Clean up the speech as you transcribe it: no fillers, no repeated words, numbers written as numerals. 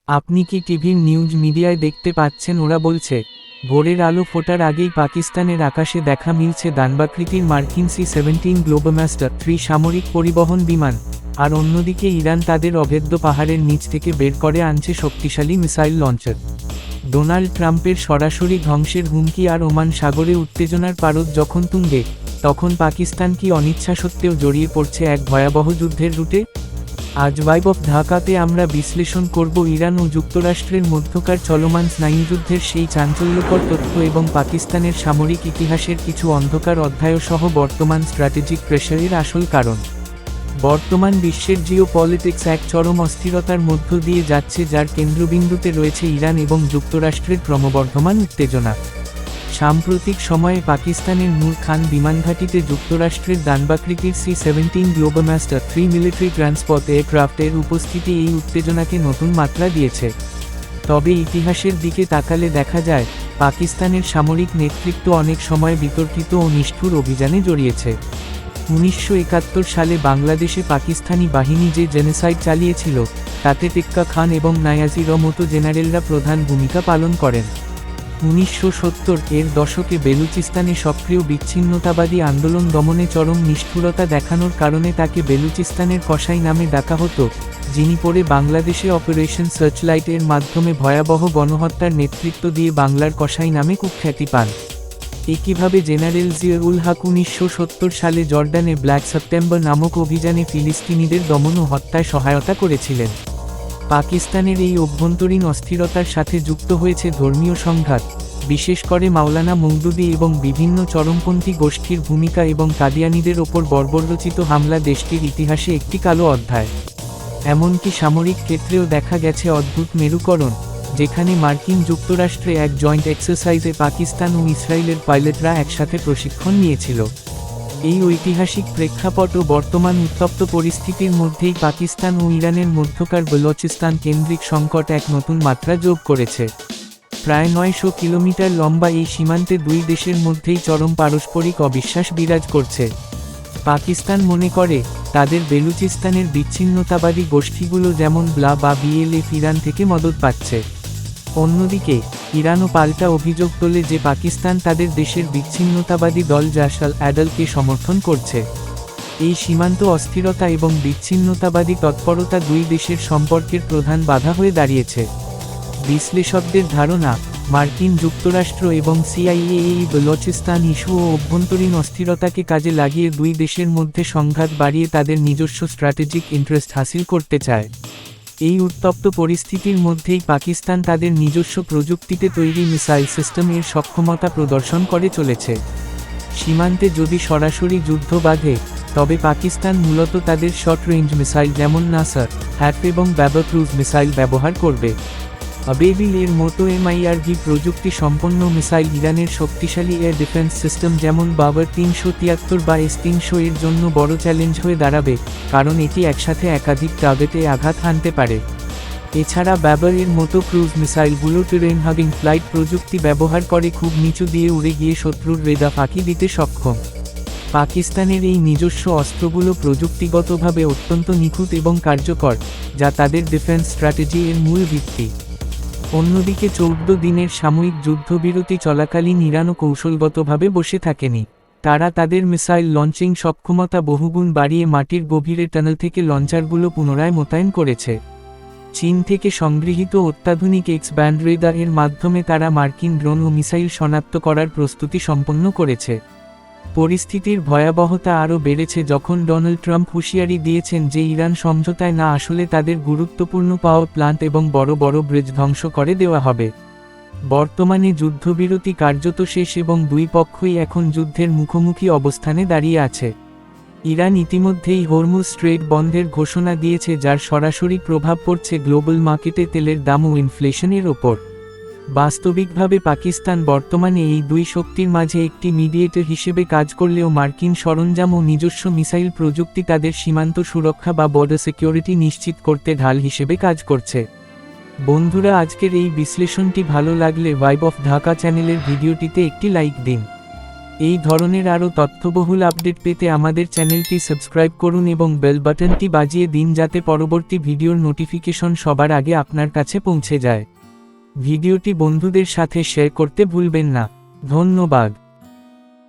আপনি কি টিভির নিউজ মিডিয়ায় দেখতে পাচ্ছেন ওরা বলছে, ভোরের আলো ফোটার আগেই পাকিস্তানের আকাশে দেখা মিলছে দানবাকৃতির মার্কিন C-17 গ্লোবামাস্টার 3 সামরিক পরিবহন বিমান, আর অন্যদিকে ইরান তাদের অভেদ্য পাহাড়ের নিচ থেকে বের করে আনছে শক্তিশালী মিসাইল লঞ্চার। ডোনাল্ড ট্রাম্পের সরাসরি ধ্বংসের হুমকি আর ওমান সাগরে উত্তেজনার পারদ যখন তুঙ্গে, তখন পাকিস্তান কি অনিচ্ছা সত্ত্বেও জড়িয়ে পড়ছে এক ভয়াবহ যুদ্ধের রুটে? আজ ভাইব অফ ঢাকাতে আমরা বিশ্লেষণ করব ইরান ও যুক্তরাষ্ট্রের মধ্যকার চলমান স্নায়ুযুদ্ধের সেই চাঞ্চল্যকর তথ্য এবং পাকিস্তানের সামরিক ইতিহাসের কিছু অন্ধকার অধ্যায়সহ বর্তমান স্ট্র্যাটেজিক প্রেসারের আসল কারণ। বর্তমান বিশ্বের জিও পলিটিক্স এক চরম অস্থিরতার মধ্য দিয়ে যাচ্ছে, যার কেন্দ্রবিন্দুতে রয়েছে ইরান এবং যুক্তরাষ্ট্রের ক্রমবর্ধমান উত্তেজনা। সাম্প্রতিক সময়ে পাকিস্তানের নূর খান বিমানঘাঁটিতে যুক্তরাষ্ট্রের দানবাকৃতির C-17 গ্লোবামাস্টার 3 মিলিটারি ট্রান্সপোর্ট এয়ারক্রাফটের উপস্থিতি এই উত্তেজনাকে নতুন মাত্রা দিয়েছে। তবে ইতিহাসের দিকে তাকালে দেখা যায়, পাকিস্তানের সামরিক নেতৃত্ব অনেক সময় বিতর্কিত ও নিষ্ঠুর অভিযানে জড়িয়েছে। 1971 সালে বাংলাদেশে পাকিস্তানি বাহিনী যে জেনোসাইড চালিয়েছিল, তাতে টেক্কা খান এবং নায়াজির মতো জেনারেলরা প্রধান ভূমিকা পালন করেন। 1970-এর দশকে বেলুচিস্তানে সক্রিয় বিচ্ছিন্নতাবাদী আন্দোলন দমনে চরম নিষ্ঠুরতা দেখানোর কারণে তাকে বেলুচিস্তানের কসাই নামে ডাকা হতো, যিনি পরে বাংলাদেশে অপারেশন সার্চলাইট-এর মাধ্যমে ভয়াবহ গণহত্যার নেতৃত্ব দিয়ে বাংলার কসাই নামে কুখ্যাতি পান। একইভাবে জেনারেল জিয়া-উল হক 1970 সালে জর্ডানে ব্ল্যাক সেপ্টেম্বর নামক অভিযানে ফিলিস্তিনিদের দমন ও হত্যায় সহায়তা করেছিলেন। পাকিস্তানের এই অভ্যন্তরীণ অস্থিরতার সাথে যুক্ত হয়েছে ধর্মীয় সংঘাত, বিশেষ করে মাওলানা মওদুদি এবং বিভিন্ন চরমপন্থী গোষ্ঠীর ভূমিকা এবং কাদিয়ানীদের ওপর বর্বররচিত হামলা দেশটির ইতিহাসে একটি কালো অধ্যায়। এমনকি সামরিক ক্ষেত্রেও দেখা গেছে অদ্ভুত মেরুকরণ, যেখানে মার্কিন যুক্তরাষ্ট্রে এক জয়েন্ট এক্সারসাইজে পাকিস্তান ও ইসরায়েলের পাইলটরা একসাথে প্রশিক্ষণ নিয়েছিল। এই ঐতিহাসিক প্রেক্ষাপট ও বর্তমান উত্তপ্ত পরিস্থিতির মধ্যেই পাকিস্তান ও ইরানের মধ্যকার বলোচিস্তান কেন্দ্রিক সংকট এক নতুন মাত্রা যোগ করেছে। প্রায় 900 কিলোমিটার লম্বা এই সীমান্তে দুই দেশের মধ্যেই চরম পারস্পরিক অবিশ্বাস বিরাজ করছে। পাকিস্তান মনে করে, তাদের বেলুচিস্তানের বিচ্ছিন্নতাবাদী গোষ্ঠীগুলো যেমন ব্লা বা BLF ইরান থেকে মদদ পাচ্ছে। অন্যদিকে, ইরানও পাল্টা অভিযোগ তোলে যে পাকিস্তান তাদের দেশের বিচ্ছিন্নতাবাদী দল জাশ আল-আদলকে সমর্থন করছে। এই সীমান্ত অস্থিরতা এবং বিচ্ছিন্নতাবাদী তৎপরতা দুই দেশের সম্পর্কের প্রধান বাধা হয়ে দাঁড়িয়েছে। বিশ্লেষকদের ধারণা, মার্কিন যুক্তরাষ্ট্র এবং CIA এই বলোচিস্তান ইস্যু ও অভ্যন্তরীণ অস্থিরতাকে কাজে লাগিয়ে দুই দেশের মধ্যে সংঘাত বাড়িয়ে তাদের নিজস্ব স্ট্র্যাটেজিক ইন্টারেস্ট হাসিল করতে চায়। এই উত্তপ্ত পরিস্থিতির মধ্যেই পাকিস্তান তাদের নিজস্ব প্রযুক্তিতে তৈরি মিসাইল সিস্টেম এর সক্ষমতা প্রদর্শন করে চলেছে। সীমান্তে যদি সরাসরি যুদ্ধ বাধে, তবে পাকিস্তান মূলত তাদের শর্ট রেঞ্জ মিসাইল যেমন নাসার, হ্যাট এবং ব্যাবর ক্রুজ মিসাইল ব্যবহার করবে। আবেবিল এর মতো MIRV প্রযুক্তি সম্পন্ন মিসাইল ইরানের শক্তিশালী এয়ার ডিফেন্স সিস্টেম যেমন বাবর 373 বা S-300 এর জন্য বড় চ্যালেঞ্জ হয়ে দাঁড়াবে, কারণ এটি একসাথে একাধিক টার্গেটে আঘাত হানতে পারে। এছাড়া ব্যাবর এর মতো ক্রুজ মিসাইলগুলো টেরেন হাগিং ফ্লাইট প্রযুক্তি ব্যবহার করে খুব নিচু দিয়ে উড়ে গিয়ে শত্রুর রেডার ফাঁকি দিতে সক্ষম। পাকিস্তানের এই নিজস্ব অস্ত্রগুলো প্রযুক্তিগতভাবে অত্যন্ত নিখুঁত এবং কার্যকর, যা তাদের ডিফেন্স স্ট্র্যাটেজি এর মূল ভিত্তি। অন্যদিকে 14 দিনের সাময়িক যুদ্ধবিরতি চলাকালীন ইরানও কৌশলগতভাবে বসে থাকেনি। তারা তাদের মিসাইল লঞ্চিং সক্ষমতা বহুগুণ বাড়িয়ে মাটির গভীরে টানেল থেকে লঞ্চারগুলো পুনরায় মোতায়েন করেছে। চীন থেকে সংগৃহীত অত্যাধুনিক এক্স-ব্যান্ড রেডার এর মাধ্যমে তারা মার্কিন ড্রোন ও মিসাইল শনাক্ত করার প্রস্তুতি সম্পন্ন করেছে। পরিস্থিতির ভয়াবহতা আরও বেড়েছে যখন ডোনাল্ড ট্রাম্প হুঁশিয়ারি দিয়েছেন যে ইরান সমঝোতায় না আসলে তাদের গুরুত্বপূর্ণ পাওয়ার প্ল্যান্ট এবং বড় বড় ব্রিজ ধ্বংস করে দেওয়া হবে। বর্তমানে যুদ্ধবিরতি কার্যত শেষ এবং দুই পক্ষই এখন যুদ্ধের মুখোমুখি অবস্থানে দাঁড়িয়ে আছে। ইরান ইতিমধ্যেই হরমুজ স্ট্রেইট বন্ধের ঘোষণা দিয়েছে, যার সরাসরি প্রভাব পড়ছে গ্লোবাল মার্কেটে তেলের দাম ও ইনফ্লেশনের ওপর। বাস্তবিকভাবে পাকিস্তান বর্তমানে এই দুই শক্তির মাঝে একটি মিডিয়েটর হিসেবে কাজ করলেও মার্কিন সরঞ্জাম ও নিজস্ব মিসাইল প্রযুক্তি তাদের সীমান্ত সুরক্ষা বা বর্ডার সিকিউরিটি নিশ্চিত করতে ঢাল হিসেবে কাজ করছে। বন্ধুরা, আজকের এই বিশ্লেষণটি ভালো লাগলে ভাইব অফ ঢাকা চ্যানেলের ভিডিওটিতে একটি লাইক দিন। এই ধরনের আরও তথ্যবহুল আপডেট পেতে আমাদের চ্যানেলটি সাবস্ক্রাইব করুন এবং বেল বাটনটি বাজিয়ে দিন যাতে পরবর্তী ভিডিওর নোটিফিকেশন সবার আগে আপনার কাছে পৌঁছে যায়। ভিডিওটি বন্ধুদের সাথে শেয়ার করতে ভুলবেন না। ধন্যবাদ।